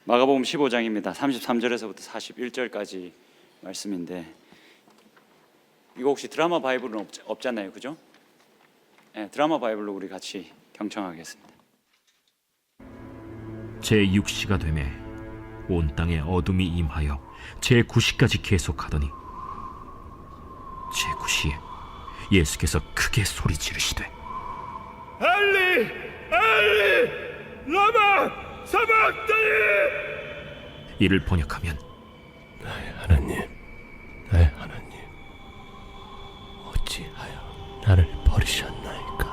마가복음 15장입니다. 33절에서부터 41절까지 말씀인데, 이거 혹시 드라마 바이블은 없잖아요, 그죠? 네, 드라마 바이블로 우리 같이 경청하겠습니다. 제6시가 되매 온 땅에 어둠이 임하여 제9시까지 계속하더니 제9시에 예수께서 크게 소리 지르시되 엘리 엘리 라마 사박다니. 이를 번역하면 나의 하나님 어찌하여 나를 버리셨나이까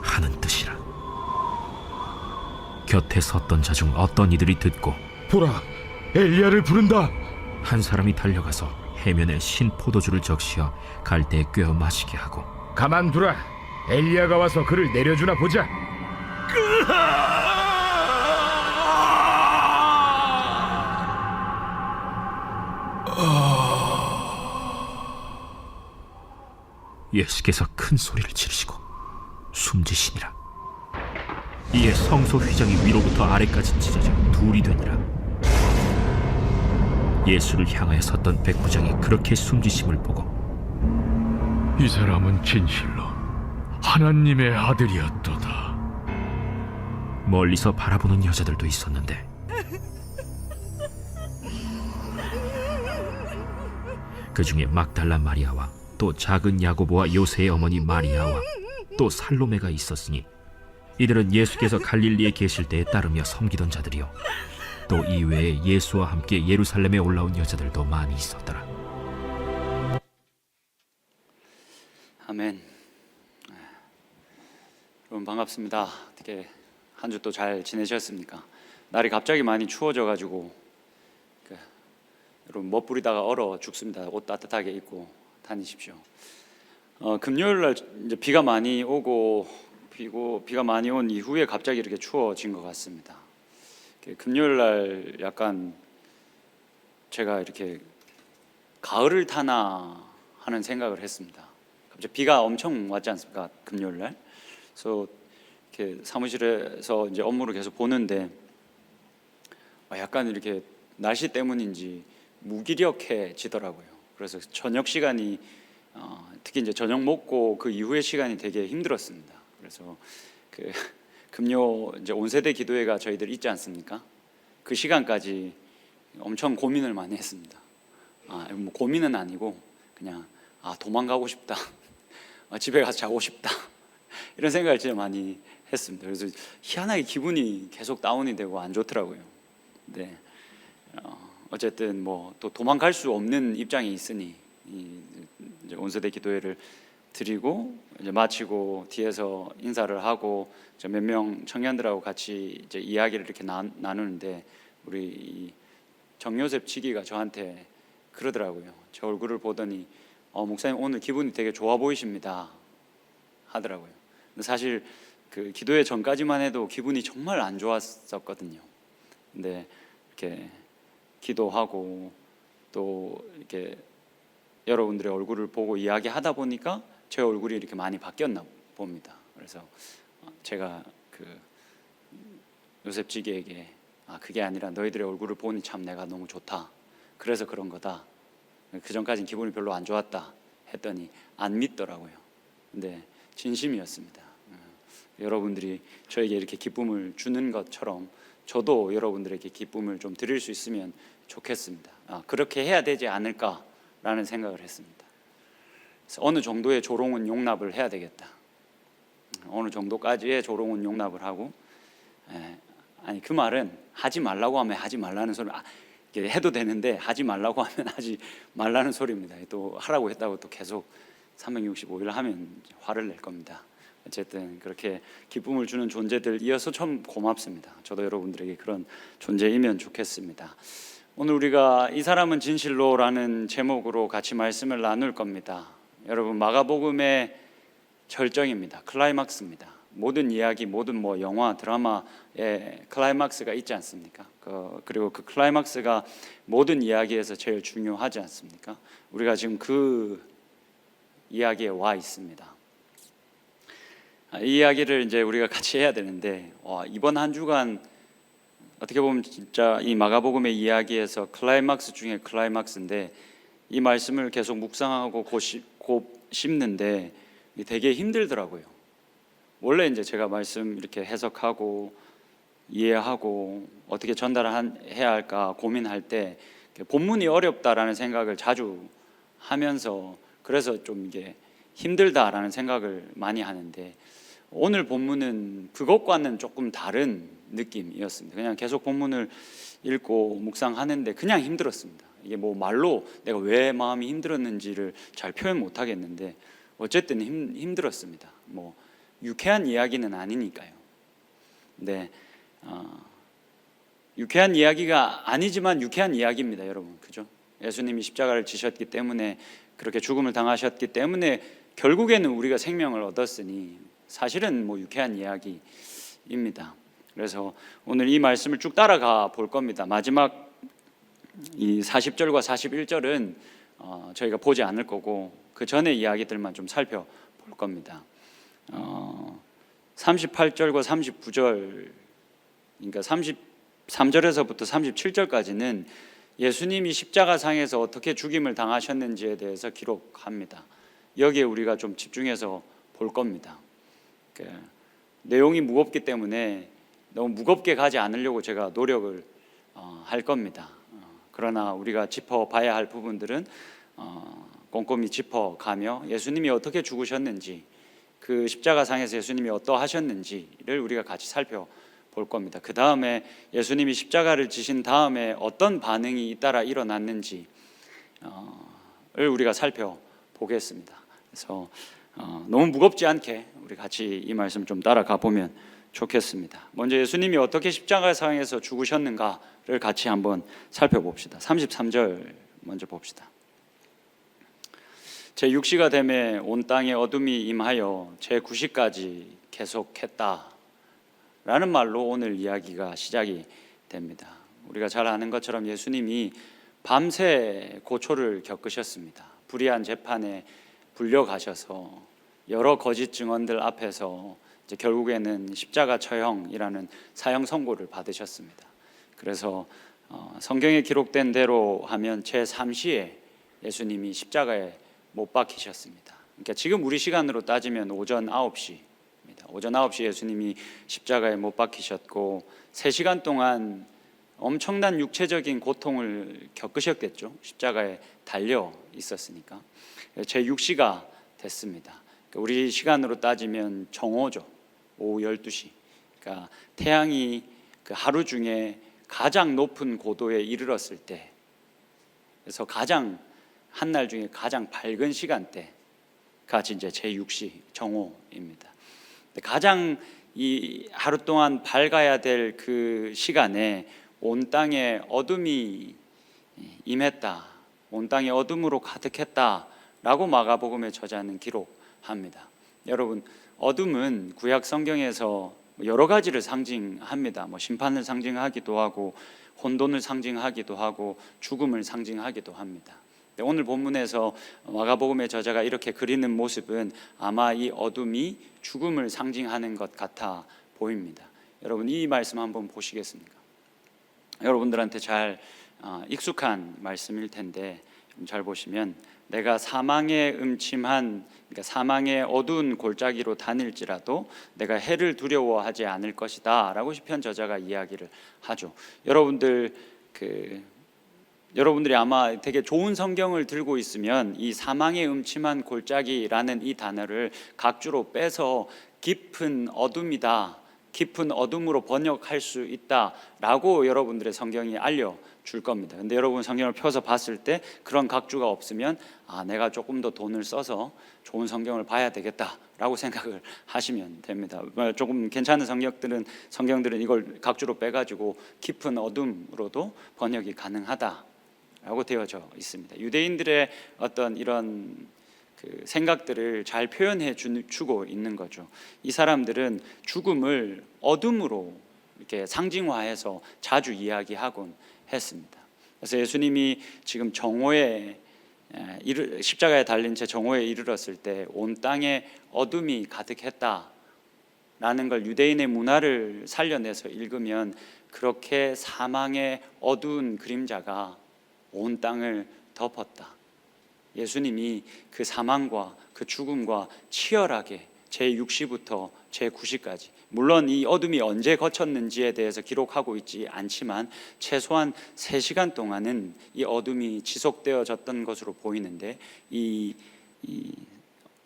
하는 뜻이라. 곁에 섰던 자 중 어떤 이들이 듣고 보라, 엘리야를 부른다. 한 사람이 달려가서 해면에 신 포도주를 적시어 갈대에 꿰어 마시게 하고 가만두라, 엘리야가 와서 그를 내려주나 보자. 예수께서 큰 소리를 지르시고 숨지시니라. 이에 성소 휘장이 위로부터 아래까지 찢어져 둘이 되니라. 예수를 향하여 섰던 백부장이 그렇게 숨지심을 보고 이 사람은 진실로 하나님의 아들이었도다. 멀리서 바라보는 여자들도 있었는데 그 중에 막달라 마리아와 또 작은 야고보와 요새의 어머니 마리아와 또 살로메가 있었으니 이들은 예수께서 갈릴리에 계실 때에 따르며 섬기던 자들이요 또 이외에 예수와 함께 예루살렘에 올라온 여자들도 많이 있었더라. 아멘. 여러분 반갑습니다. 어떻게 한 주 또 잘 지내셨습니까? 날이 갑자기 많이 추워져가지고 여러분 멋부리다가 얼어 죽습니다. 옷 따뜻하게 입고 다니십시오. 금요일 날 이제 비가 많이 오고 비가 많이 온 이후에 갑자기 이렇게 추워진 것 같습니다. 금요일 날 약간 제가 이렇게 가을을 타나 하는 생각을 했습니다. 갑자기 비가 엄청 왔지 않습니까? 금요일 날. 그래서 이렇게 사무실에서 이제 업무를 계속 보는데 약간 이렇게 날씨 때문인지 무기력해지더라고요. 그래서 저녁 시간이 특히 이제 저녁 먹고 그 이후의 시간이 되게 힘들었습니다. 그래서 그 금요 이제 온세대 기도회가 저희들 있지 않습니까? 그 시간까지 엄청 고민을 많이 했습니다. 뭐 고민은 아니고 그냥 도망가고 싶다. 집에 가서 자고 싶다. 이런 생각을 진짜 많이 했습니다. 그래서 희한하게 기분이 계속 다운이 되고 안 좋더라고요. 네. 어쨌든 뭐 또 도망갈 수 없는 입장에 있으니 이제 온세대 기도회를 드리고 이제 마치고 뒤에서 인사를 하고 몇 명 청년들하고 같이 이제 이야기를 이렇게 나누는데 우리 이 정요셉 지기가 저한테 그러더라고요. 제 얼굴을 보더니 목사님 오늘 기분이 되게 좋아 보이십니다 하더라고요. 근데 사실 그 기도회 전까지만 해도 기분이 정말 안 좋았었거든요. 근데 이렇게 기도하고 또 이렇게 여러분들의 얼굴을 보고 이야기하다 보니까 제 얼굴이 이렇게 많이 바뀌었나 봅니다. 그래서 제가 그 요셉 지기에게 그게 아니라 너희들의 얼굴을 보니 참 내가 너무 좋다. 그래서 그런 거다. 그 전까지는 기분이 별로 안 좋았다 했더니 안 믿더라고요. 근데 진심이었습니다. 여러분들이 저에게 이렇게 기쁨을 주는 것처럼 저도 여러분들에게 기쁨을 좀 드릴 수 있으면 좋겠습니다. 그렇게 해야 되지 않을까라는 생각을 했습니다. 그래서 어느 정도의 조롱은 용납을 해야 되겠다. 어느 정도까지의 조롱은 용납을 하고, 그 말은 하지 말라고 하면 하지 말라는 소리, 해도 되는데 하지 말라고 하면 하지 말라는 소리입니다. 또 하라고 했다고 또 계속 365일 하면 화를 낼 겁니다. 어쨌든 그렇게 기쁨을 주는 존재들이어서 참 고맙습니다. 저도 여러분들에게 그런 존재이면 좋겠습니다. 오늘 우리가 이 사람은 진실로라는 제목으로 같이 말씀을 나눌 겁니다. 여러분 마가복음의 절정입니다. 클라이막스입니다. 모든 이야기, 모든 영화, 드라마에 클라이막스가 있지 않습니까? 그리고 그 클라이막스가 모든 이야기에서 제일 중요하지 않습니까? 우리가 지금 그 이야기에 와 있습니다. 이 이야기를 이제 우리가 같이 해야 되는데 이번 한 주간 어떻게 보면 진짜 이 마가복음의 이야기에서 클라이막스 중에 클라이막스인데 이 말씀을 계속 묵상하고 곱씹는데 되게 힘들더라고요. 원래 이제 제가 말씀 이렇게 해석하고 이해하고 어떻게 전달해야 할까 고민할 때 본문이 어렵다라는 생각을 자주 하면서 그래서 좀 이게 힘들다라는 생각을 많이 하는데 오늘 본문은 그것과는 조금 다른 느낌이었습니다. 그냥 계속 본문을 읽고 묵상하는데 그냥 힘들었습니다. 이게 뭐 말로 내가 왜 마음이 힘들었는지를 잘 표현 못 하겠는데 어쨌든 힘들었습니다. 뭐 유쾌한 이야기는 아니니까요. 네, 유쾌한 이야기가 아니지만 유쾌한 이야기입니다, 여러분. 그죠? 예수님이 십자가를 지셨기 때문에 그렇게 죽음을 당하셨기 때문에 결국에는 우리가 생명을 얻었으니 사실은 뭐 유쾌한 이야기입니다. 그래서 오늘 이 말씀을 쭉 따라가 볼 겁니다. 마지막 이 40절과 41절은 저희가 보지 않을 거고 그 전의 이야기들만 좀 살펴볼 겁니다. 38절과 39절, 그러니까 33절에서부터 37절까지는 예수님이 십자가상에서 어떻게 죽임을 당하셨는지에 대해서 기록합니다. 여기에 우리가 좀 집중해서 볼 겁니다. 내용이 무겁기 때문에 너무 무겁게 가지 않으려고 제가 노력을 할 겁니다. 그러나 우리가 짚어봐야 할 부분들은 꼼꼼히 짚어가며 예수님이 어떻게 죽으셨는지, 그 십자가상에서 예수님이 어떠하셨는지를 우리가 같이 살펴볼 겁니다. 그 다음에 예수님이 십자가를 지신 다음에 어떤 반응이 잇따라 일어났는지를 우리가 살펴보겠습니다. 그래서 너무 무겁지 않게 우리 같이 이 말씀 좀 따라가 보면 좋겠습니다. 먼저 예수님이 어떻게 십자가상에서 죽으셨는가를 같이 한번 살펴봅시다. 33절 먼저 봅시다. 제6시가 되매 온 땅에 어둠이 임하여 제9시까지 계속했다 라는 말로 오늘 이야기가 시작이 됩니다. 우리가 잘 아는 것처럼 예수님이 밤새 고초를 겪으셨습니다. 불의한 재판에 불려가셔서 여러 거짓 증언들 앞에서 이제 결국에는 십자가 처형이라는 사형 선고를 받으셨습니다. 그래서 성경에 기록된 대로 하면 제3시에 예수님이 십자가에 못 박히셨습니다. 그러니까 지금 우리 시간으로 따지면 오전 9시입니다. 오전 9시에 예수님이 십자가에 못 박히셨고 3시간 동안 엄청난 육체적인 고통을 겪으셨겠죠. 십자가에 달려 있었으니까. 제6시가 됐습니다. 그러니까 우리 시간으로 따지면 정오죠. 오후 12시. 그러니까 태양이 그 하루 중에 가장 높은 고도에 이르렀을 때, 그래서 가장 한날 중에 가장 밝은 시간대가 이제 제6시 정오입니다. 가장 이 하루 동안 밝아야 될 그 시간에 온 땅에 어둠이 임했다, 온 땅에 어둠으로 가득했다라고 마가복음의 저자는 기록합니다. 여러분, 어둠은 구약 성경에서 여러 가지를 상징합니다. 심판을 상징하기도 하고 혼돈을 상징하기도 하고 죽음을 상징하기도 합니다. 오늘 본문에서 마가복음의 저자가 이렇게 그리는 모습은 아마 이 어둠이 죽음을 상징하는 것 같아 보입니다. 여러분, 이 말씀 한번 보시겠습니까? 여러분들한테 잘 익숙한 말씀일 텐데 잘 보시면 내가 사망의 음침한, 그러니까 사망의 어두운 골짜기로 다닐지라도 내가 해를 두려워하지 않을 것이다 라고 시편 저자가 이야기를 하죠. 여러분들이 아마 되게 좋은 성경을 들고 있으면 이 사망의 음침한 골짜기라는 이 단어를 각주로 빼서 깊은 어둠이다, 깊은 어둠으로 번역할 수 있다라고 여러분들의 성경이 알려줄 겁니다. 근데 여러분 성경을 펴서 봤을 때 그런 각주가 없으면 내가 조금 더 돈을 써서 좋은 성경을 봐야 되겠다라고 생각을 하시면 됩니다. 조금 괜찮은 성경들은 이걸 각주로 빼가지고 깊은 어둠으로도 번역이 가능하다라고 되어져 있습니다. 유대인들의 어떤 이런 생각들을 잘 표현해 주고 있는 거죠. 이 사람들은 죽음을 어둠으로 이렇게 상징화해서 자주 이야기하곤 했습니다. 그래서 예수님이 지금 정오에 십자가에 달린 채 정오에 이르렀을 때 온 땅에 어둠이 가득했다 라는 걸 유대인의 문화를 살려내서 읽으면 그렇게 사망의 어두운 그림자가 온 땅을 덮었다. 예수님이 그 사망과 그 죽음과 치열하게 제6시부터 제9시까지, 물론 이 어둠이 언제 거쳤는지에 대해서 기록하고 있지 않지만 최소한 3시간 동안은 이 어둠이 지속되어졌던 것으로 보이는데, 이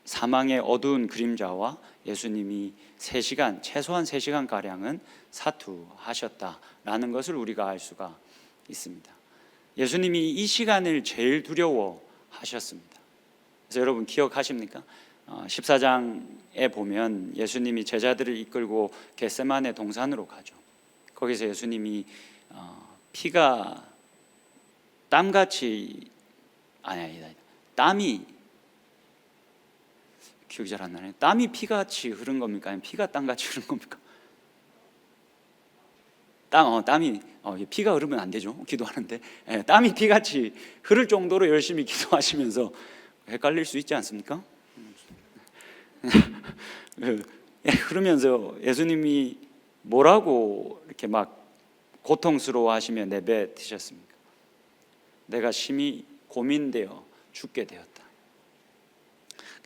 사망의 어두운 그림자와 예수님이 3시간, 최소한 3시간가량은 사투하셨다라는 것을 우리가 알 수가 있습니다. 예수님이 이 시간을 제일 두려워하셨습니다. 그래서 여러분 기억하십니까? 14장에 보면 예수님이 제자들을 이끌고 겟세마네 동산으로 가죠. 거기서 예수님이 피가 땀같이 땀이 기억이 잘 안 나네. 땀이 피같이 흐른 겁니까? 아니면 피가 땀같이 흐른 겁니까? 땀이 피가 흐르면 안 되죠. 기도하는데 땀이 피같이 흐를 정도로 열심히 기도하시면서 헷갈릴 수 있지 않습니까? 흐르면서 예수님이 뭐라고 이렇게 막 고통스러워하시며 내뱉으셨습니까? 내가 심히 고민되어 죽게 되었다.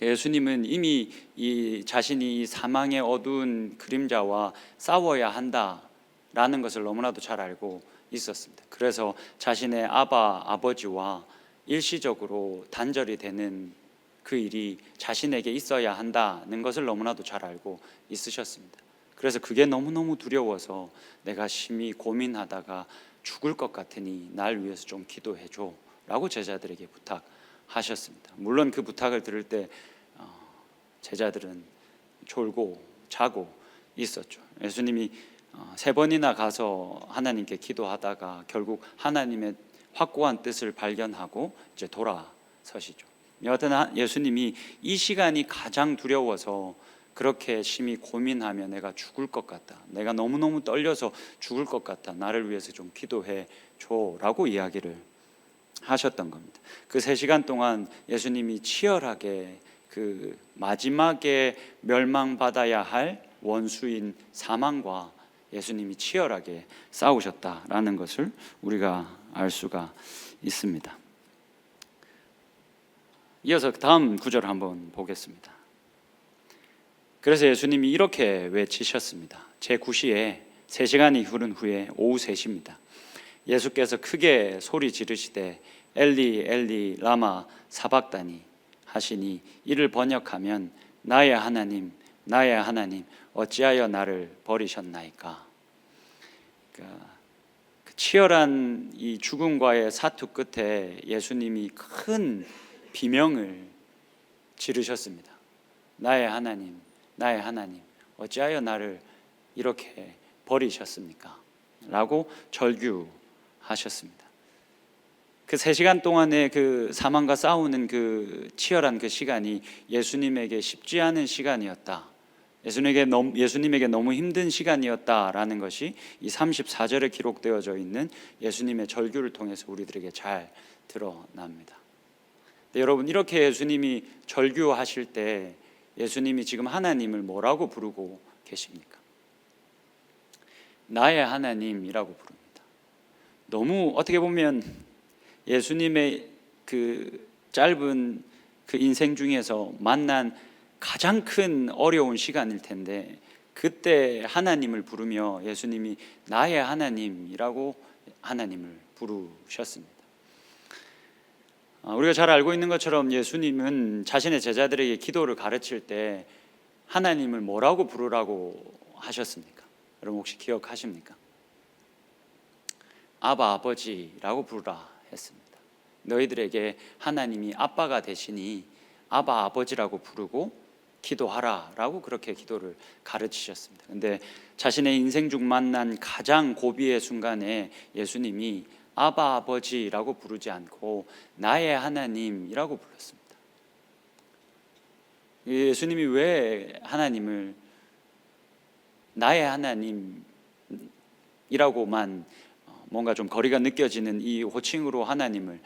예수님은 이미 이 자신이 사망의 어두운 그림자와 싸워야 한다라는 것을 너무나도 잘 알고 있었습니다. 그래서 자신의 아버지와 일시적으로 단절이 되는 그 일이 자신에게 있어야 한다는 것을 너무나도 잘 알고 있으셨습니다. 그래서 그게 너무너무 두려워서 내가 심히 고민하다가 죽을 것 같으니 날 위해서 좀 기도해 줘 라고 제자들에게 부탁하셨습니다. 물론 그 부탁을 들을 때 제자들은 졸고 자고 있었죠. 예수님이 3번이나 가서 하나님께 기도하다가 결국 하나님의 확고한 뜻을 발견하고 이제 돌아서시죠. 여하튼 예수님이 이 시간이 가장 두려워서 그렇게 심히 고민하며 내가 죽을 것 같다, 내가 너무너무 떨려서 죽을 것 같다, 나를 위해서 좀 기도해 줘라고 이야기를 하셨던 겁니다. 그 3시간 동안 예수님이 치열하게 그 마지막에 멸망받아야 할 원수인 사망과 예수님이 치열하게 싸우셨다라는 것을 우리가 알 수가 있습니다. 이어서 다음 구절을 한번 보겠습니다. 그래서 예수님이 이렇게 외치셨습니다. 제9시에 3시간이 흐른 후에 오후 3시입니다. 예수께서 크게 소리 지르시되 엘리 엘리 라마 사박다니 하시니 이를 번역하면 나의 하나님 나의 하나님 어찌하여 나를 버리셨나이까. 그러니까 그 치열한 이 죽음과의 사투 끝에 예수님이 큰 비명을 지르셨습니다. 나의 하나님 나의 하나님 어찌하여 나를 이렇게 버리셨습니까? 라고 절규하셨습니다. 그 3시간 동안의 그 사망과 싸우는 그 치열한 그 시간이 예수님에게 쉽지 않은 시간이었다, 예수님에게 너무 힘든 시간이었다라는 것이 이 34절에 기록되어져 있는 예수님의 절규를 통해서 우리들에게 잘 드러납니다. 여러분, 이렇게 예수님이 절규하실 때 예수님이 지금 하나님을 뭐라고 부르고 계십니까? 나의 하나님이라고 부릅니다. 너무 어떻게 보면 예수님의 그 짧은 그 인생 중에서 만난 가장 큰 어려운 시간일 텐데, 그때 하나님을 부르며 예수님이 나의 하나님이라고 하나님을 부르셨습니다. 우리가 잘 알고 있는 것처럼 예수님은 자신의 제자들에게 기도를 가르칠 때 하나님을 뭐라고 부르라고 하셨습니까? 여러분 혹시 기억하십니까? 아바 아버지라고 부르라 했습니다. 너희들에게 하나님이 아빠가 되시니 아바 아버지라고 부르고 기도하라라고 그렇게 기도를 가르치셨습니다. 근데 자신의 인생 중 만난 가장 고비의 순간에 예수님이 아바 아버지라고 부르지 않고 나의 하나님이라고 불렀습니다. 예수님이 왜 하나님을 나의 하나님이라고만 뭔가 좀 거리가 느껴지는 이 호칭으로 하나님을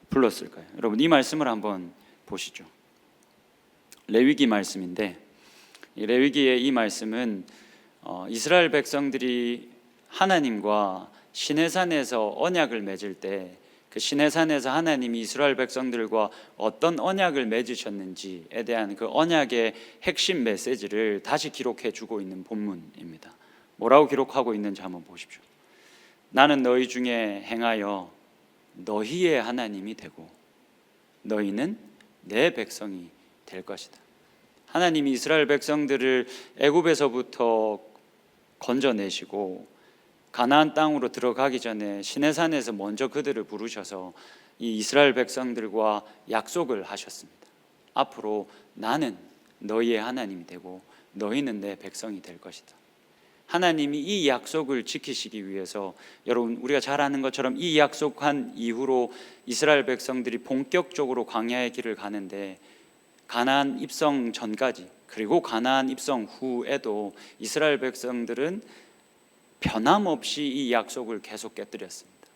불렀을까요? 여러분, 이 말씀을 한번 보시죠. 레위기 말씀인데 이 레위기의 이 말씀은 이스라엘 백성들이 하나님과 시내산에서 언약을 맺을 때 그 시내산에서 하나님이 이스라엘 백성들과 어떤 언약을 맺으셨는지에 대한 그 언약의 핵심 메시지를 다시 기록해 주고 있는 본문입니다. 뭐라고 기록하고 있는지 한번 보십시오. 나는 너희 중에 행하여 너희의 하나님이 되고 너희는 내 백성이 될 것이다. 하나님이 이스라엘 백성들을 애굽에서부터 건져내시고 가나안 땅으로 들어가기 전에 시내산에서 먼저 그들을 부르셔서 이 이스라엘 백성들과 약속을 하셨습니다. 앞으로 나는 너희의 하나님이 되고 너희는 내 백성이 될 것이다. 하나님이 이 약속을 지키시기 위해서 여러분 우리가 잘 아는 것처럼 이 약속한 이후로 이스라엘 백성들이 본격적으로 광야의 길을 가는데 가나안 입성 전까지 그리고 가나안 입성 후에도 이스라엘 백성들은 변함없이 이 약속을 계속 깨뜨렸습니다.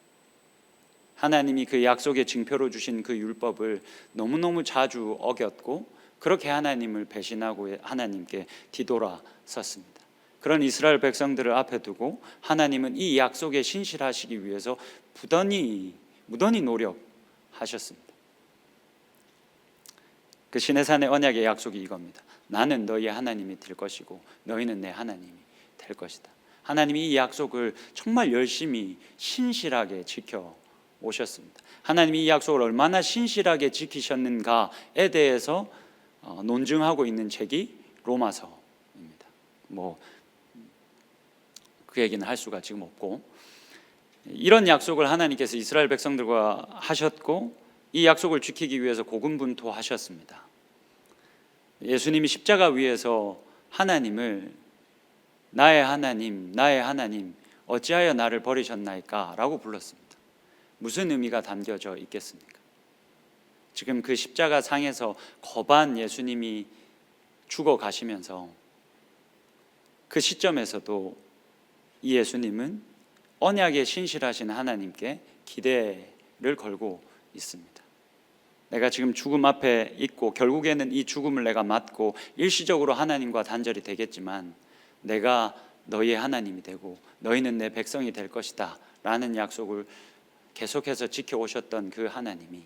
하나님이 그 약속의 징표로 주신 그 율법을 너무너무 자주 어겼고 그렇게 하나님을 배신하고 하나님께 뒤돌아섰습니다. 그런 이스라엘 백성들을 앞에 두고 하나님은 이 약속에 신실하시기 위해서 무던히 노력하셨습니다. 그 시내산의 언약의 약속이 이겁니다. 나는 너희의 하나님이 될 것이고 너희는 내 하나님이 될 것이다. 하나님이 이 약속을 정말 열심히 신실하게 지켜오셨습니다. 하나님이 이 약속을 얼마나 신실하게 지키셨는가에 대해서 논증하고 있는 책이 로마서입니다. 그 얘기는 할 수가 지금 없고, 이런 약속을 하나님께서 이스라엘 백성들과 하셨고 이 약속을 지키기 위해서 고군분투하셨습니다. 예수님이 십자가 위에서 하나님을 나의 하나님, 나의 하나님, 어찌하여 나를 버리셨나이까? 라고 불렀습니다. 무슨 의미가 담겨져 있겠습니까? 지금 그 십자가 상에서 거반 예수님이 죽어가시면서 그 시점에서도 이 예수님은 언약에 신실하신 하나님께 기대를 걸고 있습니다. 내가 지금 죽음 앞에 있고 결국에는 이 죽음을 내가 맞고 일시적으로 하나님과 단절이 되겠지만 내가 너희의 하나님이 되고 너희는 내 백성이 될 것이다 라는 약속을 계속해서 지켜오셨던 그 하나님이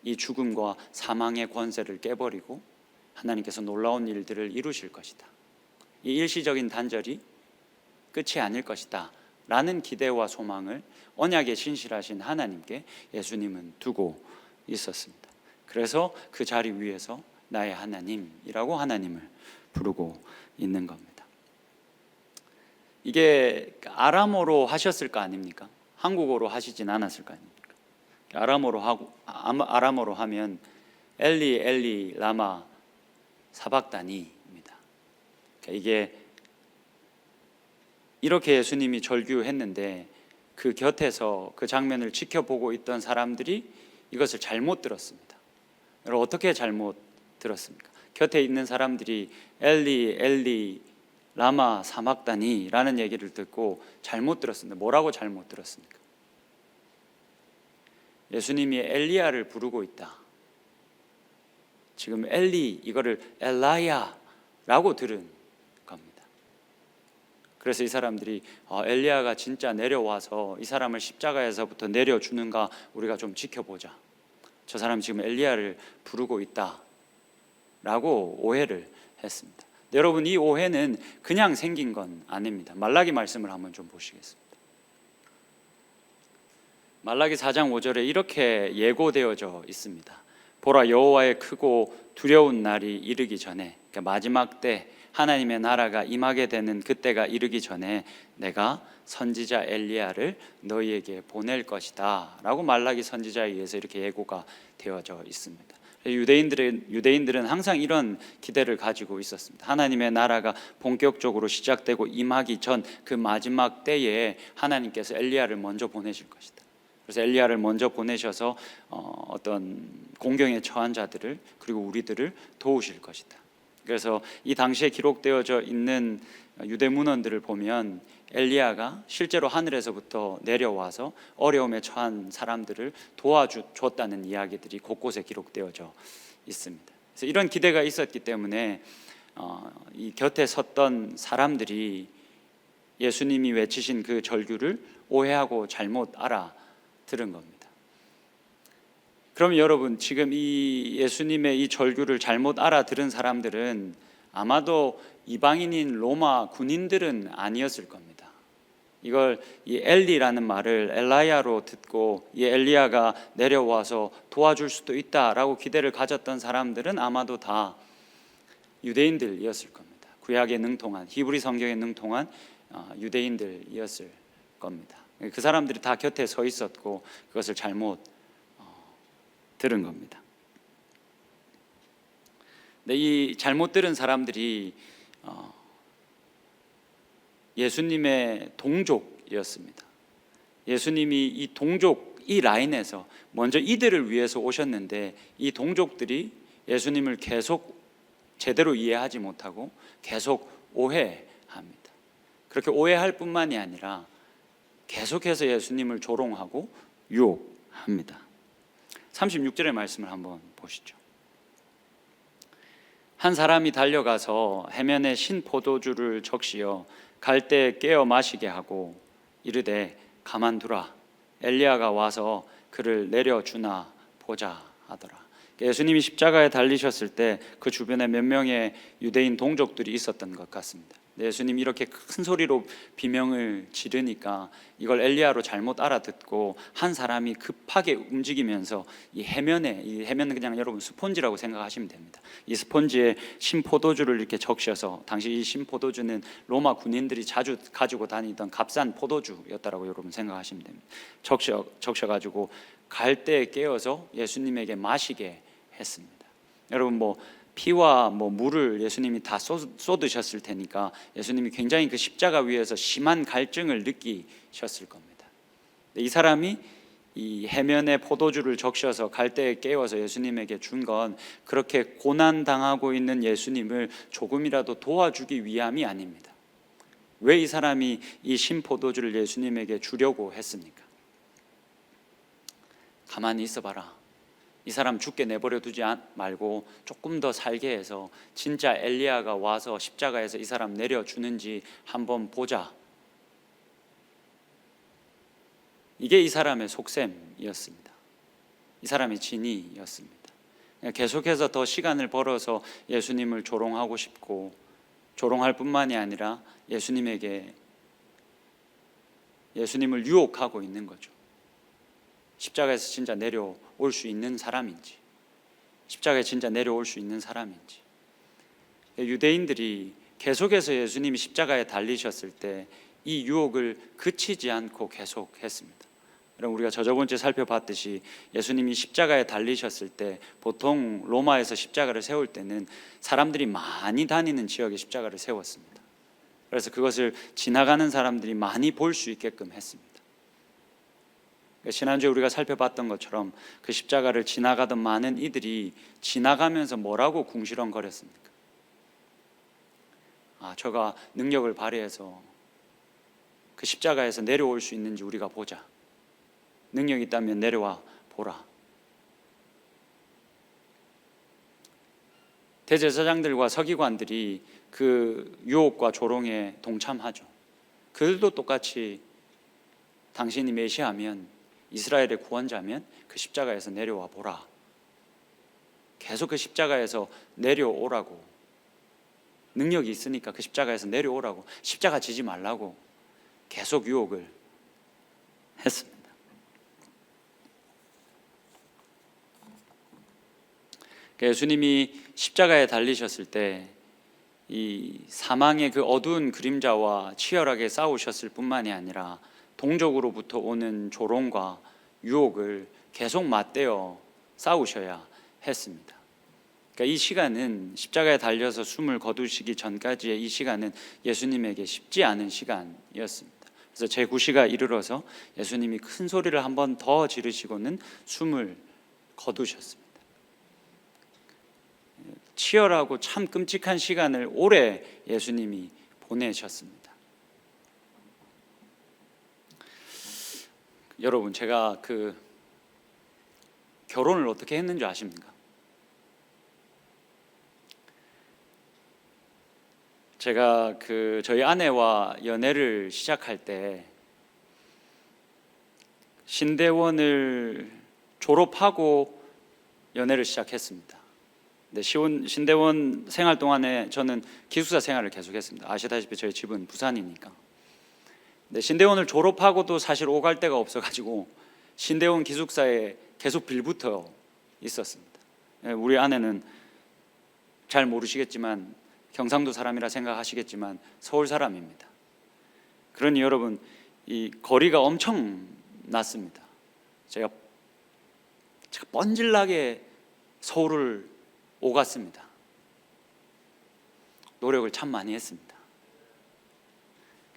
이 죽음과 사망의 권세를 깨버리고 하나님께서 놀라운 일들을 이루실 것이다, 이 일시적인 단절이 끝이 아닐 것이다 라는 기대와 소망을 언약에 신실하신 하나님께 예수님은 두고 있었습니다. 그래서 그 자리 위에서 나의 하나님이라고 하나님을 부르고 있는 겁니다. 이게 아람어로 하셨을 거 아닙니까? 한국어로 하시진 않았을 거 아닙니까? 아람어로 하면 엘리 엘리 라마 사박다니입니다. 이게 이렇게 예수님이 절규했는데 그 곁에서 그 장면을 지켜보고 있던 사람들이 이것을 잘못 들었습니다. 여러분 어떻게 잘못 들었습니까? 곁에 있는 사람들이 엘리 엘리 라마 사막다니 라는 얘기를 듣고 잘못 들었습니다. 뭐라고 잘못 들었습니까? 예수님이 엘리야를 부르고 있다, 지금 엘리 이거를 엘라야 라고 들은 겁니다. 그래서 이 사람들이 엘리야가 진짜 내려와서 이 사람을 십자가에서부터 내려주는가 우리가 좀 지켜보자, 저 사람 지금 엘리야를 부르고 있다 라고 오해를 했습니다. 여러분 이 오해는 그냥 생긴 건 아닙니다. 말라기 말씀을 한번 좀 보시겠습니다. 말라기 4장 5절에 이렇게 예고되어져 있습니다. 보라, 여호와의 크고 두려운 날이 이르기 전에, 그러니까 마지막 때 하나님의 나라가 임하게 되는 그때가 이르기 전에 내가 선지자 엘리야를 너희에게 보낼 것이다 라고 말라기 선지자에 의해서 이렇게 예고가 되어져 있습니다. 유대인들은 항상 이런 기대를 가지고 있었습니다. 하나님의 나라가 본격적으로 시작되고 임하기 전 그 마지막 때에 하나님께서 엘리야를 먼저 보내실 것이다. 그래서 엘리야를 먼저 보내셔서 어떤 공경에 처한 자들을 그리고 우리들을 도우실 것이다. 그래서 이 당시에 기록되어져 있는 유대 문헌들을 보면 엘리야가 실제로 하늘에서부터 내려와서 어려움에 처한 사람들을 도와줬다는 이야기들이 곳곳에 기록되어져 있습니다. 그래서 이런 기대가 있었기 때문에 이 곁에 섰던 사람들이 예수님이 외치신 그 절규를 오해하고 잘못 알아들은 겁니다. 그럼 여러분, 지금 이 예수님의 이 절규를 잘못 알아들은 사람들은 아마도 이방인인 로마 군인들은 아니었을 겁니다. 이걸 이 엘리라는 말을 엘라야로 듣고 이 엘리야가 내려와서 도와줄 수도 있다라고 기대를 가졌던 사람들은 아마도 다 유대인들이었을 겁니다. 구약에 능통한, 히브리 성경에 능통한 유대인들이었을 겁니다. 그 사람들이 다 곁에 서 있었고 그것을 잘못 들은 겁니다. 근데 이 잘못 들은 사람들이 예수님의 동족이었습니다. 예수님이 이 동족, 이 라인에서 먼저 이들을 위해서 오셨는데 이 동족들이 예수님을 계속 제대로 이해하지 못하고 계속 오해합니다. 그렇게 오해할 뿐만이 아니라 계속해서 예수님을 조롱하고 유혹합니다. 36절의 말씀을 한번 보시죠. 한 사람이 달려가서 해면에 신 포도주를 적시어 갈대에 깨어 마시게 하고 이르되 가만두라, 엘리야가 와서 그를 내려주나 보자 하더라. 예수님이 십자가에 달리셨을 때 그 주변에 몇 명의 유대인 동족들이 있었던 것 같습니다. 예수님이 이렇게 큰 소리로 비명을 지르니까 이걸 엘리야로 잘못 알아듣고 한 사람이 급하게 움직이면서 이 해면은 그냥 여러분 스폰지라고 생각하시면 됩니다. 이 스폰지에 신포도주를 이렇게 적셔서, 당시 이 신포도주는 로마 군인들이 자주 가지고 다니던 값싼 포도주였다라고 여러분 생각하시면 됩니다. 적셔가지고 갈대에 깨어서 예수님에게 마시게 했습니다. 여러분 피와 물을 예수님이 다 쏟으셨을 테니까 예수님이 굉장히 그 십자가 위에서 심한 갈증을 느끼셨을 겁니다. 이 사람이 이 해면에 포도주를 적셔서 갈대에 깨워서 예수님에게 준 건 그렇게 고난 당하고 있는 예수님을 조금이라도 도와주기 위함이 아닙니다. 왜 이 사람이 이 신포도주를 예수님에게 주려고 했습니까? 가만히 있어봐라, 이 사람 죽게 내버려 두지 말고 조금 더 살게 해서 진짜 엘리야가 와서 십자가에서 이 사람 내려주는지 한번 보자. 이게 이 사람의 속셈이었습니다. 이 사람의 진의였습니다. 계속해서 더 시간을 벌어서 예수님을 조롱하고 싶고, 조롱할 뿐만이 아니라 예수님을 유혹하고 있는 거죠. 십자가에서 진짜 내려올 수 있는 사람인지, 십자가에 진짜 내려올 수 있는 사람인지. 유대인들이 계속해서 예수님이 십자가에 달리셨을 때 이 유혹을 그치지 않고 계속했습니다. 여러분, 우리가 저번주에 살펴봤듯이 예수님이 십자가에 달리셨을 때 보통 로마에서 십자가를 세울 때는 사람들이 많이 다니는 지역에 십자가를 세웠습니다. 그래서 그것을 지나가는 사람들이 많이 볼 수 있게끔 했습니다. 지난주에 우리가 살펴봤던 것처럼 그 십자가를 지나가던 많은 이들이 지나가면서 뭐라고 궁시렁거렸습니까? 저가 능력을 발휘해서 그 십자가에서 내려올 수 있는지 우리가 보자. 능력이 있다면 내려와 보라. 대제사장들과 서기관들이 그 유혹과 조롱에 동참하죠. 그들도 똑같이 당신이 메시아면, 이스라엘의 구원자면 그 십자가에서 내려와 보라. 계속 그 십자가에서 내려오라고, 능력이 있으니까 그 십자가에서 내려오라고, 십자가 지지 말라고 계속 유혹을 했습니다. 예수님이 십자가에 달리셨을 때 이 사망의 그 어두운 그림자와 치열하게 싸우셨을 뿐만이 아니라 동족으로부터 오는 조롱과 유혹을 계속 맞대어 싸우셔야 했습니다. 그러니까 이 시간은, 십자가에 달려서 숨을 거두시기 전까지의 이 시간은 예수님에게 쉽지 않은 시간이었습니다. 그래서 제9시가 이르러서 예수님이 큰 소리를 한 번 더 지르시고는 숨을 거두셨습니다. 치열하고 참 끔찍한 시간을 오래 예수님이 보내셨습니다. 여러분, 제가 결혼을 어떻게 했는지 아십니까? 제가 저희 아내와 연애를 시작할 때 신대원을 졸업하고 연애를 시작했습니다. 근데 신대원 생활 동안에 저는 기숙사 생활을 계속했습니다. 아시다시피 저희 집은 부산이니까. 근데 신대원을 졸업하고도 사실 오갈 데가 없어가지고 신대원 기숙사에 계속 빌붙어 있었습니다. 우리 아내는 잘 모르시겠지만 경상도 사람이라 생각하시겠지만 서울 사람입니다. 그러니 여러분, 이 거리가 엄청 났습니다. 제가 뻔질나게 서울을 오갔습니다. 노력을 참 많이 했습니다.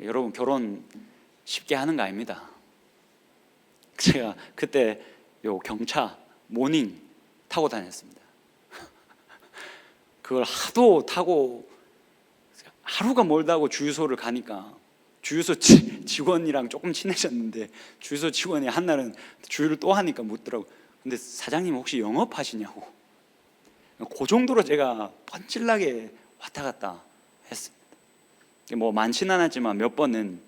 여러분, 결혼 쉽게 하는 거 아닙니다. 제가 그때 경차 모닝 타고 다녔습니다. 그걸 하도 타고 하루가 멀다고 주유소를 가니까 주유소 직원이랑 조금 친해졌는데 주유소 직원이 한날은 주유를 또 하니까 묻더라고. 근데 사장님 혹시 영업하시냐고. 그 정도로 제가 뻔질나게 왔다 갔다 했습니다. 뭐 많지는 않았지만 몇 번은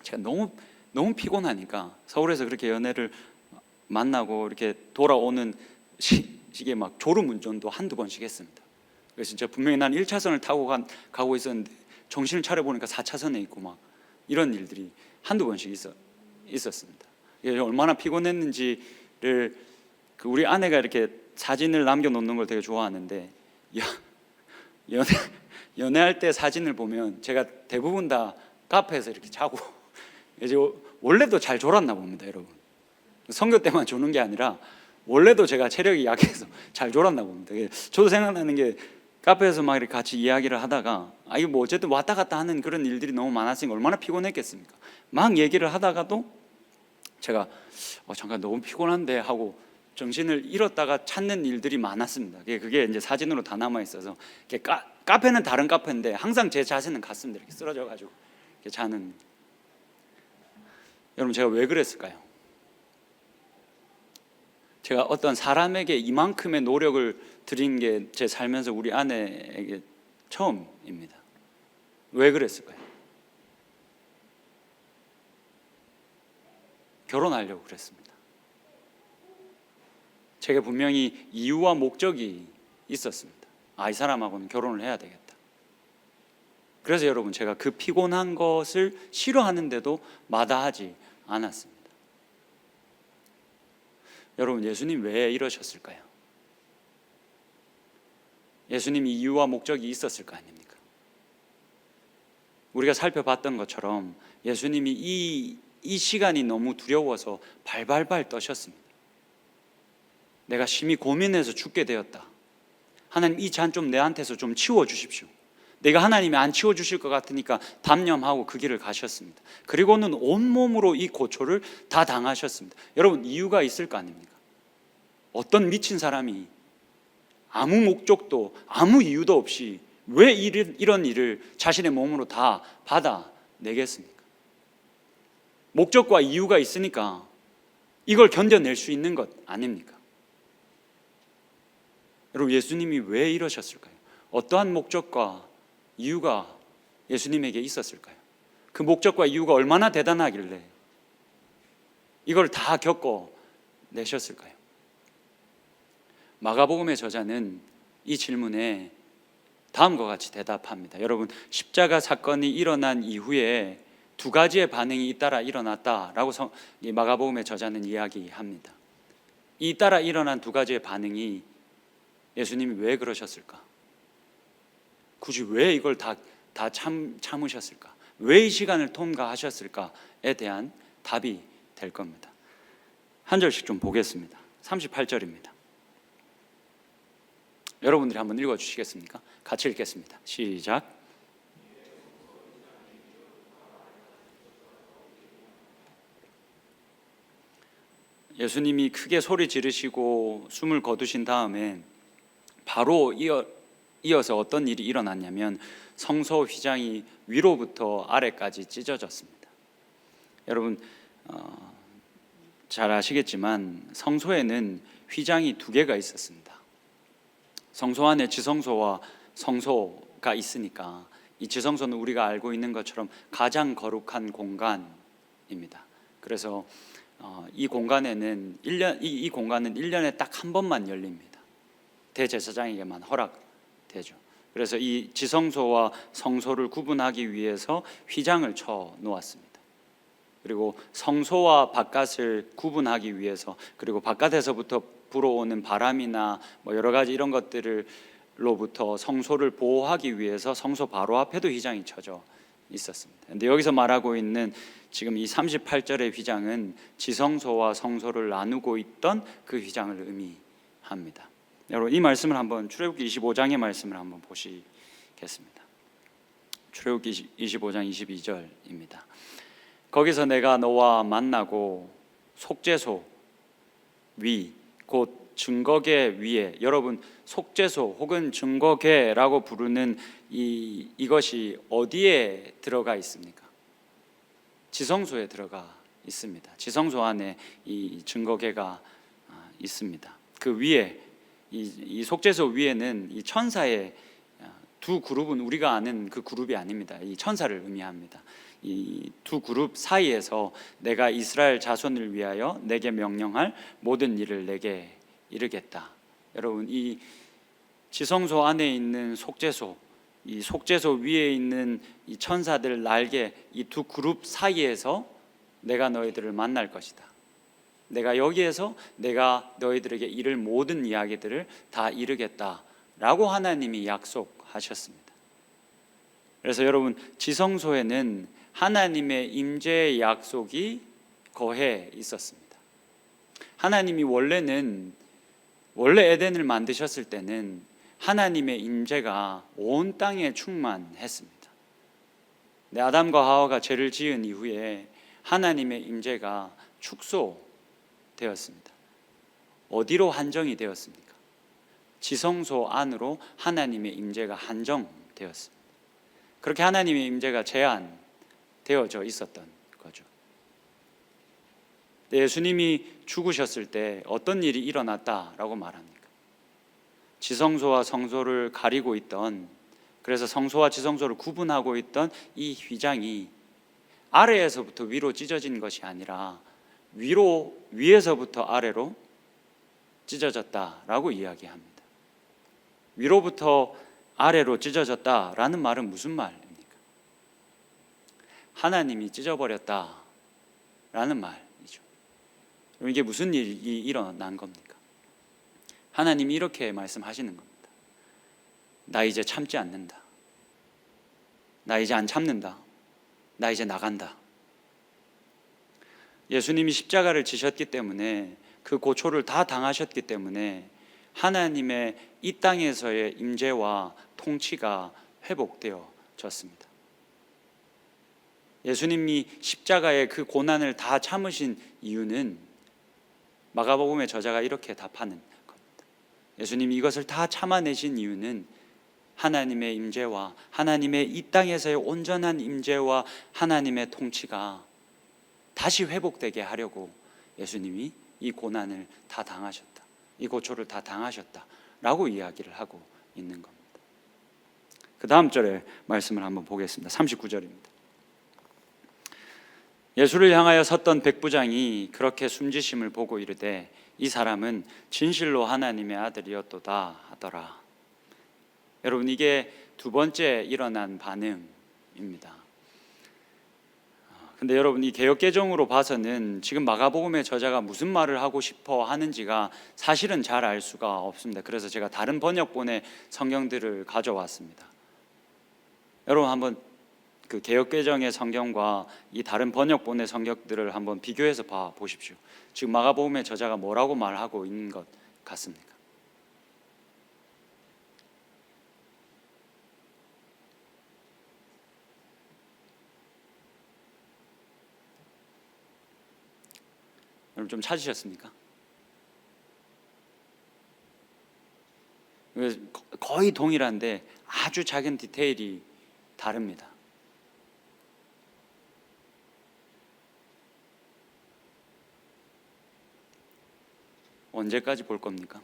제가 너무 피곤하니까 서울에서 그렇게 연애를 만나고 이렇게 돌아오는 시기에 막 졸음운전도 한두 번씩 했습니다. 그래서 진짜 분명히 난 1차선을 타고 가고 있었는데 정신을 차려보니까 4차선에 있고 막 이런 일들이 한두 번씩 있었습니다. 얼마나 피곤했는지를 우리 아내가 이렇게 사진을 남겨놓는 걸 되게 좋아하는데 연애할 때 사진을 보면 제가 대부분 다 카페에서 이렇게 자고 이제 원래도 잘 졸았나 봅니다, 여러분. 선교 때만 조는 게 아니라 원래도 제가 체력이 약해서 잘 졸았나 봅니다. 저도 생각나는 게 카페에서 막 이렇게 같이 이야기를 하다가 이거 뭐 어쨌든 왔다 갔다 하는 그런 일들이 너무 많았으니까 얼마나 피곤했겠습니까? 막 얘기를 하다가도 제가 잠깐 너무 피곤한데 하고 정신을 잃었다가 찾는 일들이 많았습니다. 그게 이제 사진으로 다 남아 있어서 카페는 다른 카페인데 항상 제 자세는 같습니다. 이렇게 쓰러져 가지고 이렇게 자는. 여러분, 제가 왜 그랬을까요? 제가 어떤 사람에게 이만큼의 노력을 드린 게 제 살면서 우리 아내에게 처음입니다. 왜 그랬을까요? 결혼하려고 그랬습니다. 제가 분명히 이유와 목적이 있었습니다. 이 사람하고는 결혼을 해야 되겠다. 그래서 여러분, 제가 그 피곤한 것을 싫어하는데도 마다하지 않았습니다. 여러분, 예수님 왜 이러셨을까요? 예수님이 이유와 목적이 있었을 거 아닙니까? 우리가 살펴봤던 것처럼 예수님이 이 시간이 너무 두려워서 발발발 떠셨습니다. 내가 심히 고민해서 죽게 되었다. 하나님, 이 잔 좀 내한테서 좀 치워주십시오. 내가 하나님이 안 치워주실 것 같으니까 담념하고 그 길을 가셨습니다. 그리고는 온몸으로 이 고초를 다 당하셨습니다. 여러분, 이유가 있을 거 아닙니까? 어떤 미친 사람이 아무 목적도 아무 이유도 없이 왜 이런 일을 자신의 몸으로 다 받아내겠습니까? 목적과 이유가 있으니까 이걸 견뎌낼 수 있는 것 아닙니까? 여러분, 예수님이 왜 이러셨을까요? 어떠한 목적과 이유가 예수님에게 있었을까요? 그 목적과 이유가 얼마나 대단하길래 이걸 다 겪어내셨을까요? 마가복음의 저자는 이 질문에 다음과 같이 대답합니다. 여러분, 십자가 사건이 일어난 이후에 두 가지의 반응이 잇따라 일어났다라고 마가복음의 저자는 이야기합니다. 잇따라 일어난 두 가지의 반응이 예수님이 왜 그러셨을까? 굳이 왜 이걸 다 참으셨을까? 왜 이 시간을 통과하셨을까에 대한 답이 될 겁니다. 한 절씩 좀 보겠습니다. 38절입니다. 여러분들이 한번 읽어주시겠습니까? 같이 읽겠습니다. 시작. 예수님이 크게 소리 지르시고 숨을 거두신 다음에 바로 이어서 어떤 일이 일어났냐면 성소 휘장이 위로부터 아래까지 찢어졌습니다. 여러분, 잘 아시겠지만 성소에는 휘장이 두 개가 있었습니다. 성소 안에 지성소와 성소가 있으니까 이 지성소는 우리가 알고 있는 것처럼 가장 거룩한 공간입니다. 그래서 이 공간에는 이 공간은 1년에 딱 한 번만 열립니다. 대제사장에게만 허락되죠. 그래서 이 지성소와 성소를 구분하기 위해서 휘장을 쳐 놓았습니다. 그리고 성소와 바깥을 구분하기 위해서, 그리고 바깥에서부터 불어오는 바람이나 뭐 여러 가지 이런 것들로부터 성소를 보호하기 위해서 성소 바로 앞에도 휘장이 쳐져 있었습니다. 근데 여기서 말하고 있는 지금 이 38절의 휘장은 지성소와 성소를 나누고 있던 그 휘장을 의미합니다. 여러분, 이 말씀을 한번 출애굽기 25장의 말씀을 한번 보시겠습니다. 출애굽기 25장 22절입니다. 거기서 내가 너와 만나고 속죄소 위 곧 증거계 위에, 여러분 속죄소 혹은 증거계라고 부르는 이것이 어디에 들어가 있습니까? 지성소에 들어가 있습니다. 지성소 안에 이 증거계가 있습니다. 그 위에 이 속죄소 위에는 이 천사의 두 그룹은 우리가 아는 그 그룹이 아닙니다. 이 천사를 의미합니다. 이 두 그룹 사이에서 내가 이스라엘 자손을 위하여 내게 명령할 모든 일을 내게 이르겠다. 여러분, 이 지성소 안에 있는 속죄소, 이 속죄소 위에 있는 이 천사들 날개, 이 두 그룹 사이에서 내가 너희들을 만날 것이다. 내가 여기에서 내가 너희들에게 이를 모든 이야기들을 다 이루겠다라고 하나님이 약속하셨습니다. 그래서 여러분, 지성소에는 하나님의 임재의 약속이 거해 있었습니다. 하나님이 원래 에덴을 만드셨을 때는 하나님의 임재가 온 땅에 충만했습니다. 아담과 하와가 죄를 지은 이후에 하나님의 임재가 축소되었습니다. 어디로 한정이 되었습니까? 지성소 안으로 하나님의 임재가 한정되었습니다. 그렇게 하나님의 임재가 제한되어져 있었던 거죠. 예수님이 죽으셨을 때 어떤 일이 일어났다라고 말합니까? 지성소와 성소를 가리고 있던, 그래서 성소와 지성소를 구분하고 있던 이 휘장이 아래에서부터 위로 찢어진 것이 아니라 위에서부터 아래로 찢어졌다라고 이야기합니다. 위로부터 아래로 찢어졌다라는 말은 무슨 말입니까? 하나님이 찢어버렸다라는 말이죠. 이게 무슨 일이 일어난 겁니까? 하나님이 이렇게 말씀하시는 겁니다. 나 이제 참지 않는다. 나 이제 안 참는다. 나 이제 나간다. 예수님이 십자가를 지셨기 때문에, 그 고초를 다 당하셨기 때문에 하나님의 이 땅에서의 임재와 통치가 회복되어졌습니다. 예수님이 십자가의 그 고난을 다 참으신 이유는 마가복음의 저자가 이렇게 답하는 겁니다. 예수님이 이것을 다 참아내신 이유는 하나님의 임재와 하나님의 이 땅에서의 온전한 임재와 하나님의 통치가 다시 회복되게 하려고 예수님이 이 고난을 다 당하셨다, 이 고초를 다 당하셨다라고 이야기를 하고 있는 겁니다. 그 다음 절에 말씀을 한번 보겠습니다. 39절입니다. 예수를 향하여 섰던 백부장이 그렇게 숨지심을 보고 이르되 이 사람은 진실로 하나님의 아들이었도다 하더라. 여러분, 이게 두 번째 일어난 반응입니다. 근데 여러분, 이 개역개정으로 봐서는 지금 마가복음의 저자가 무슨 말을 하고 싶어 하는지가 사실은 잘 알 수가 없습니다. 그래서 제가 다른 번역본의 성경들을 가져왔습니다. 여러분, 한번 그 개역개정의 성경과 이 다른 번역본의 성경들을 한번 비교해서 봐 보십시오. 지금 마가복음의 저자가 뭐라고 말하고 있는 것 같습니까? 여러분, 좀 찾으셨습니까? 거의 동일한데 아주 작은 디테일이 다릅니다. 언제까지 볼 겁니까?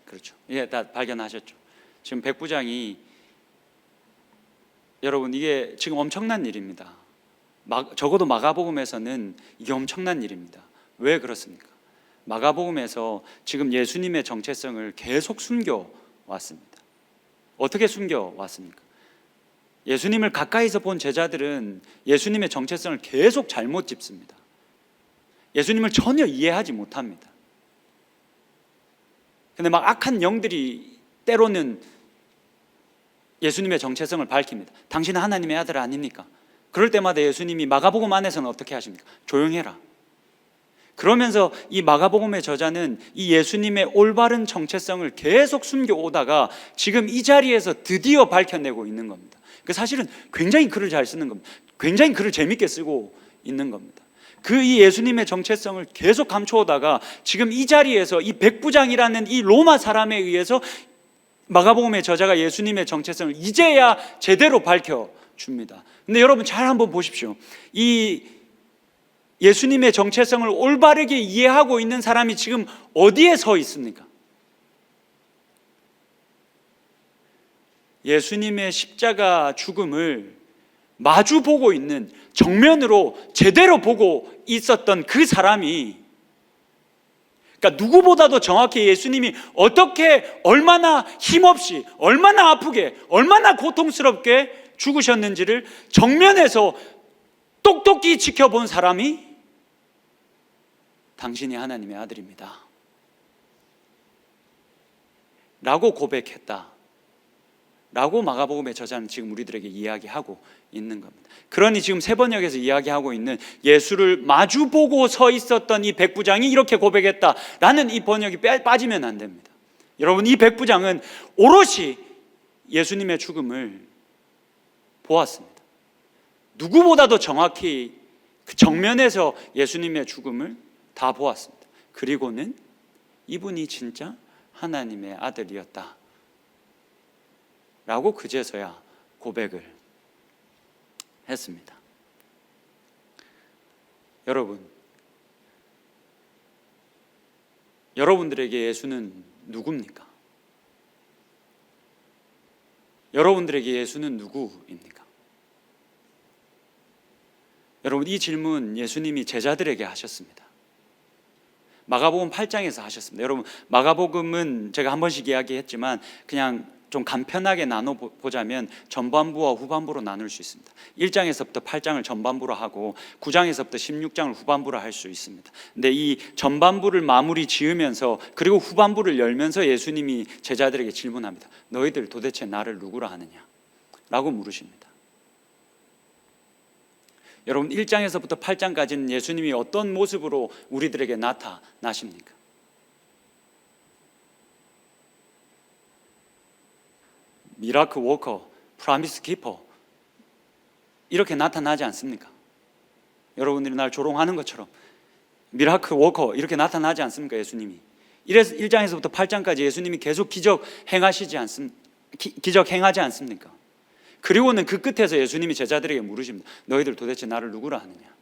그렇죠. 예, 다 발견하셨죠. 지금 백부장이, 여러분 이게 지금 엄청난 일입니다. 적어도 마가복음에서는 이게 엄청난 일입니다. 왜 그렇습니까? 마가복음에서 지금 예수님의 정체성을 계속 숨겨왔습니다. 어떻게 숨겨왔습니까? 예수님을 가까이서 본 제자들은 예수님의 정체성을 계속 잘못 짚습니다. 예수님을 전혀 이해하지 못합니다. 근데 막 악한 영들이 때로는 예수님의 정체성을 밝힙니다. 당신은 하나님의 아들 아닙니까? 그럴 때마다 예수님이 마가복음 안에서는 어떻게 하십니까? 조용해라. 그러면서 이 마가복음의 저자는 이 예수님의 올바른 정체성을 계속 숨겨오다가 지금 이 자리에서 드디어 밝혀내고 있는 겁니다. 사실은 굉장히 글을 잘 쓰는 겁니다. 굉장히 글을 재밌게 쓰고 있는 겁니다. 이 예수님의 정체성을 계속 감춰오다가 지금 이 자리에서 이 백부장이라는 이 로마 사람에 의해서 마가복음의 저자가 예수님의 정체성을 이제야 제대로 밝혀줍니다. 근데 여러분 잘 한번 보십시오. 이 예수님의 정체성을 올바르게 이해하고 있는 사람이 지금 어디에 서 있습니까? 예수님의 십자가 죽음을 마주 보고 있는, 정면으로 제대로 보고 있었던 그 사람이, 그러니까 누구보다도 정확히 예수님이 어떻게, 얼마나 힘없이, 얼마나 아프게, 얼마나 고통스럽게 죽으셨는지를 정면에서 똑똑히 지켜본 사람이 당신이 하나님의 아들입니다 라고 고백했다 라고 마가복음의 저자는 지금 우리들에게 이야기하고 있는 겁니다. 그러니 지금 세 번역에서 이야기하고 있는 예수를 마주보고 서 있었던 이 백부장이 이렇게 고백했다라는 이 번역이 빠지면 안 됩니다. 여러분, 이 백부장은 오롯이 예수님의 죽음을 보았습니다. 누구보다도 정확히 그 정면에서 예수님의 죽음을 다 보았습니다. 그리고는 이분이 진짜 하나님의 아들이었다 라고 그제서야 고백을 했습니다. 여러분들에게 예수는 누굽니까? 여러분들에게 예수는 누구입니까? 여러분, 이 질문 예수님이 제자들에게 하셨습니다. 마가복음 8장에서 하셨습니다. 여러분, 마가복음은 제가 한 번씩 이야기했지만 그냥 좀 간편하게 나눠보자면 전반부와 후반부로 나눌 수 있습니다. 1장에서부터 8장을 전반부로 하고 9장에서부터 16장을 후반부로 할 수 있습니다. 근데 이 전반부를 마무리 지으면서 그리고 후반부를 열면서 예수님이 제자들에게 질문합니다. 너희들 도대체 나를 누구라 하느냐? 라고 물으십니다. 여러분, 1장에서부터 8장까지는 예수님이 어떤 모습으로 우리들에게 나타나십니까? 미라클 워커, 프라미스 키퍼 이렇게 나타나지 않습니까? 여러분들이 날 조롱하는 것처럼 미라클 워커 이렇게 나타나지 않습니까? 예수님이. 이래서 1장에서부터 8장까지 예수님이 계속 기적 행하지 않습니까? 그리고는 그 끝에서 예수님이 제자들에게 물으십니다. 너희들 도대체 나를 누구라 하느냐?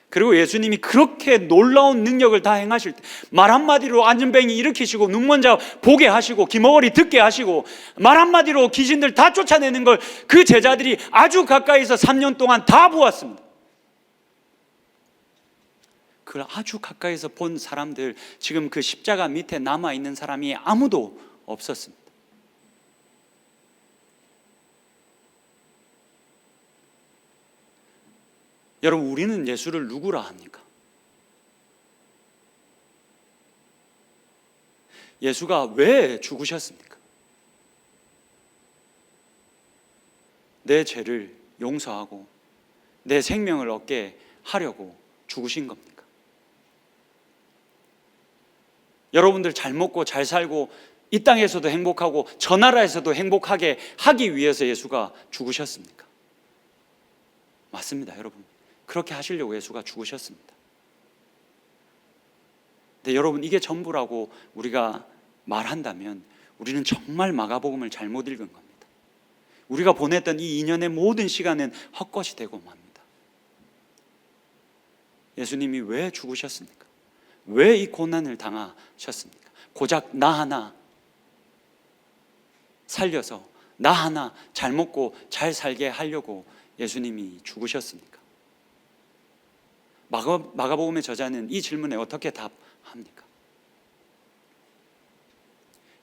그리고 예수님이 그렇게 놀라운 능력을 다 행하실 때 말 한마디로 안전뱅이 일으키시고 눈먼 자 보게 하시고 귀머거리 듣게 하시고 말 한마디로 귀신들 다 쫓아내는 걸 그 제자들이 아주 가까이서 3년 동안 다 보았습니다. 그걸 아주 가까이서 본 사람들, 지금 그 십자가 밑에 남아있는 사람이 아무도 없었습니다. 여러분, 우리는 예수를 누구라 합니까? 예수가 왜 죽으셨습니까? 내 죄를 용서하고 내 생명을 얻게 하려고 죽으신 겁니까? 여러분들 잘 먹고 잘 살고 이 땅에서도 행복하고 저 나라에서도 행복하게 하기 위해서 예수가 죽으셨습니까? 맞습니다, 여러분. 그렇게 하시려고 예수가 죽으셨습니다. 근데 여러분, 이게 전부라고 우리가 말한다면 우리는 정말 마가복음을 잘못 읽은 겁니다. 우리가 보냈던 이 2년의 모든 시간은 헛것이 되고 맙니다. 예수님이 왜 죽으셨습니까? 왜 이 고난을 당하셨습니까? 고작 나 하나, 살려서 나 하나 잘 먹고 잘 살게 하려고 예수님이 죽으셨습니까? 마가복음의 저자는 이 질문에 어떻게 답합니까?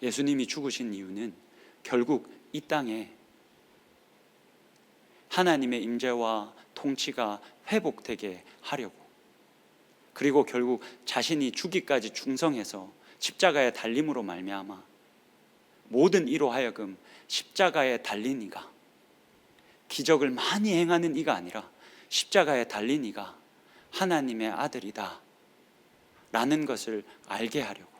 예수님이 죽으신 이유는 결국 이 땅에 하나님의 임재와 통치가 회복되게 하려고, 그리고 결국 자신이 죽기까지 충성해서 십자가에 달림으로 말미암아 모든 이로 하여금 십자가에 달린 이가, 기적을 많이 행하는 이가 아니라 십자가에 달린 이가 하나님의 아들이다 라는 것을 알게 하려고,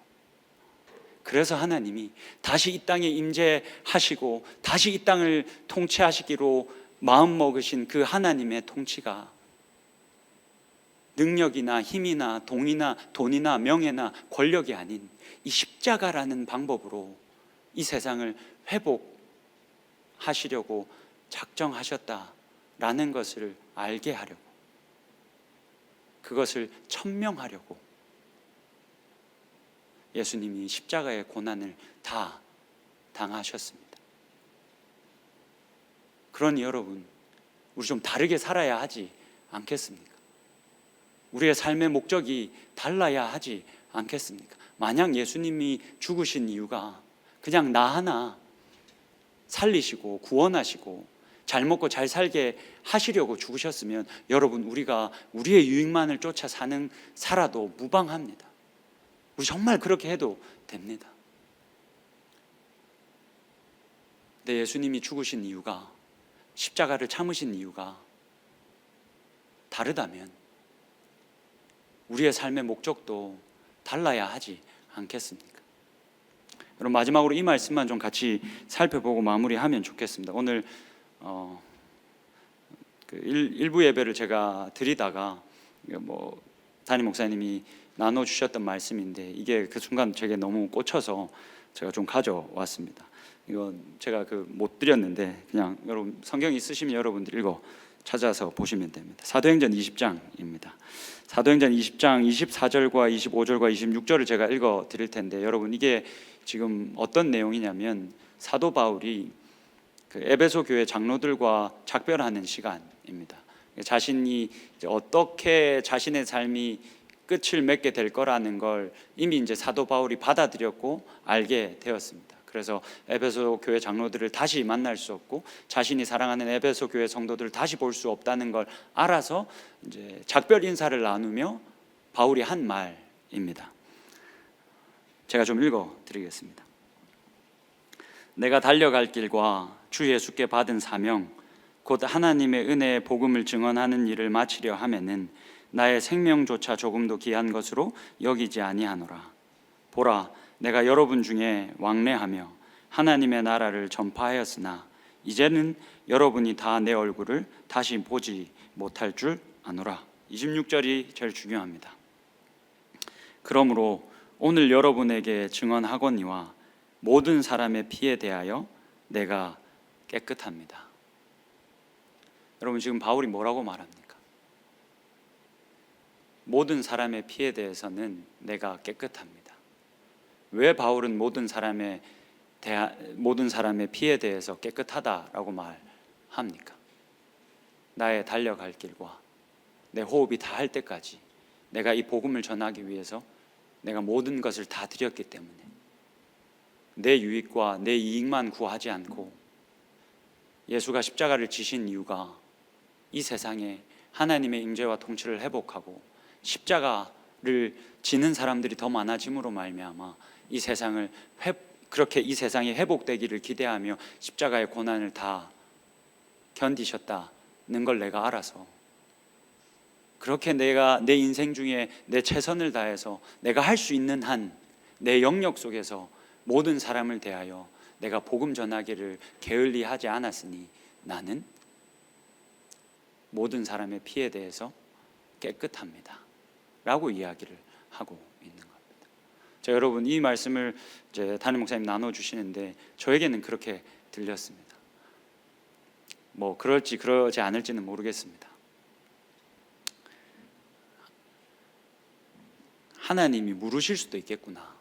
그래서 하나님이 다시 이 땅에 임재하시고 다시 이 땅을 통치하시기로 마음먹으신 그 하나님의 통치가 능력이나 힘이나 돈이나 명예나 권력이 아닌 이 십자가라는 방법으로 이 세상을 회복하시려고 작정하셨다라는 것을 알게 하려고, 그것을 천명하려고 예수님이 십자가의 고난을 다 당하셨습니다. 그러니 여러분, 우리 좀 다르게 살아야 하지 않겠습니까? 우리의 삶의 목적이 달라야 하지 않겠습니까? 만약 예수님이 죽으신 이유가 그냥 나 하나 살리시고 구원하시고 잘 먹고 잘 살게 하시려고 죽으셨으면 여러분, 우리가 우리의 유익만을 쫓아 살아도 무방합니다. 우리 정말 그렇게 해도 됩니다. 근데 예수님이 죽으신 이유가, 십자가를 참으신 이유가 다르다면 우리의 삶의 목적도 달라야 하지 않겠습니까? 여러분, 마지막으로 이 말씀만 좀 같이 살펴보고 마무리하면 좋겠습니다. 오늘 일부 예배를 제가 드리다가 담임 목사님이 나눠주셨던 말씀인데 이게 그 순간 제게 너무 꽂혀서 제가 좀 가져왔습니다. 이건 제가 못 드렸는데 그냥 여러분 성경 있으시면 여러분들 읽어 찾아서 보시면 됩니다. 사도행전 20장입니다. 사도행전 20장 24절과 25절과 26절을 제가 읽어 드릴 텐데, 여러분 이게 지금 어떤 내용이냐면 사도 바울이 에베소 교회 장로들과 작별하는 시간입니다. 자신이 어떻게 자신의 삶이 끝을 맺게 될 거라는 걸 이미 이제 사도 바울이 받아들였고 알게 되었습니다. 그래서 에베소 교회 장로들을 다시 만날 수 없고 자신이 사랑하는 에베소 교회 성도들을 다시 볼 수 없다는 걸 알아서 이제 작별 인사를 나누며 바울이 한 말입니다. 제가 좀 읽어 드리겠습니다. 내가 달려갈 길과 주 예수께 받은 사명, 곧 하나님의 은혜의 복음을 증언하는 일을 마치려 하면은 나의 생명조차 조금도 귀한 것으로 여기지 아니하노라. 보라, 내가 여러분 중에 왕래하며 하나님의 나라를 전파하였으나 이제는 여러분이 다 내 얼굴을 다시 보지 못할 줄 아노라. 26절이 제일 중요합니다. 그러므로 오늘 여러분에게 증언하거니와 모든 사람의 피에 대하여 내가 깨끗합니다. 여러분, 지금 바울이 뭐라고 말합니까? 모든 사람의 피에 대해서는 내가 깨끗합니다. 왜 바울은 모든 사람의 피에 대해서 깨끗하다라고 말합니까? 나의 달려갈 길과 내 호흡이 다할 때까지 내가 이 복음을 전하기 위해서 내가 모든 것을 다 드렸기 때문에 내 유익과 내 이익만 구하지 않고 예수가 십자가를 지신 이유가 이 세상에 하나님의 임재와 통치를 회복하고 십자가를 지는 사람들이 더 많아짐으로 말미암아 이 세상을 그렇게 이 세상이 회복되기를 기대하며 십자가의 고난을 다 견디셨다는 걸 내가 알아서 그렇게 내가 내 인생 중에 내 최선을 다해서 내가 할 수 있는 한 내 영역 속에서 모든 사람을 대하여 내가 복음 전하기를 게을리하지 않았으니 나는 모든 사람의 피에 대해서 깨끗합니다 라고 이야기를 하고 있는 겁니다. 자, 여러분, 이 말씀을 이제 담임 목사님 나눠주시는데 저에게는 그렇게 들렸습니다. 그럴지 그러지 않을지는 모르겠습니다. 하나님이 물으실 수도 있겠구나.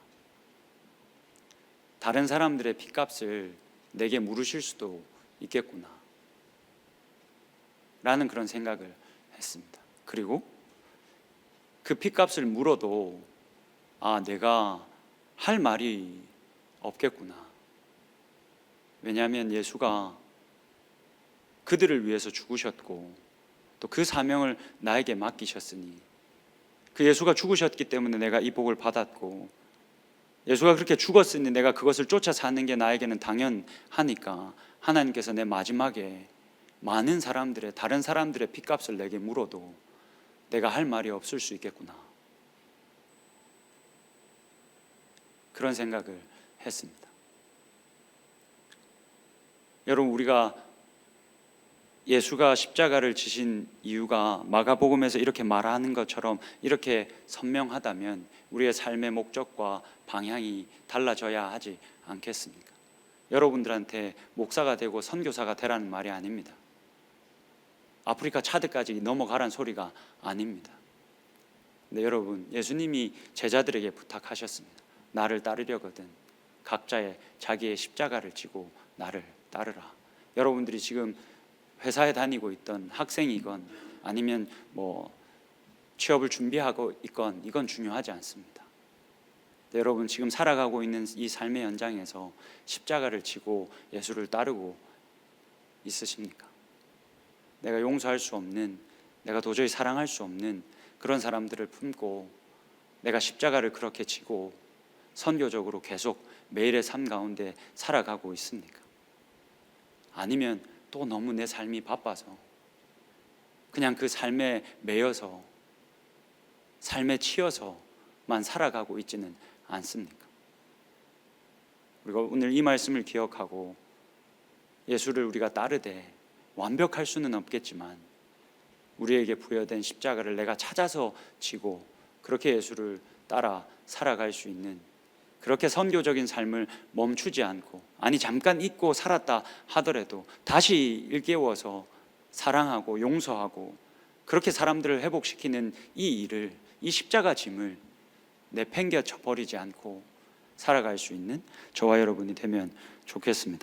다른 사람들의 핏값을 내게 물으실 수도 있겠구나 라는 그런 생각을 했습니다. 그리고 그 핏값을 물어도 내가 할 말이 없겠구나. 왜냐하면 예수가 그들을 위해서 죽으셨고 또 그 사명을 나에게 맡기셨으니, 그 예수가 죽으셨기 때문에 내가 이 복을 받았고, 예수가 그렇게 죽었으니 내가 그것을 쫓아 사는 게 나에게는 당연하니까 하나님께서 내 마지막에 많은 사람들의, 다른 사람들의 핏값을 내게 물어도 내가 할 말이 없을 수 있겠구나, 그런 생각을 했습니다. 여러분, 우리가 예수가 십자가를 지신 이유가 마가복음에서 이렇게 말하는 것처럼 이렇게 선명하다면 우리의 삶의 목적과 방향이 달라져야 하지 않겠습니까? 여러분들한테 목사가 되고 선교사가 되라는 말이 아닙니다. 아프리카 차드까지 넘어가란 소리가 아닙니다. 근데 여러분, 예수님이 제자들에게 부탁하셨습니다. 나를 따르려거든 각자의 자기의 십자가를 지고 나를 따르라. 여러분들이 지금 회사에 다니고 있던 학생이건 아니면 취업을 준비하고 있건 이건 중요하지 않습니다. 여러분, 지금 살아가고 있는 이 삶의 현장에서 십자가를 지고 예수를 따르고 있으십니까? 내가 용서할 수 없는, 내가 도저히 사랑할 수 없는 그런 사람들을 품고 내가 십자가를 그렇게 지고 선교적으로 계속 매일의 삶 가운데 살아가고 있습니까? 아니면 또 너무 내 삶이 바빠서 그냥 그 삶에 매여서, 삶에 치여서만 살아가고 있지는 않습니까? 우리가 오늘 이 말씀을 기억하고 예수를 우리가 따르되 완벽할 수는 없겠지만 우리에게 부여된 십자가를 내가 찾아서 지고 그렇게 예수를 따라 살아갈 수 있는, 그렇게 선교적인 삶을 멈추지 않고, 잠깐 잊고 살았다 하더라도 다시 일깨워서 사랑하고 용서하고 그렇게 사람들을 회복시키는 이 일을, 이 십자가 짐을 내팽개쳐 버리지 않고 살아갈 수 있는 저와 여러분이 되면 좋겠습니다.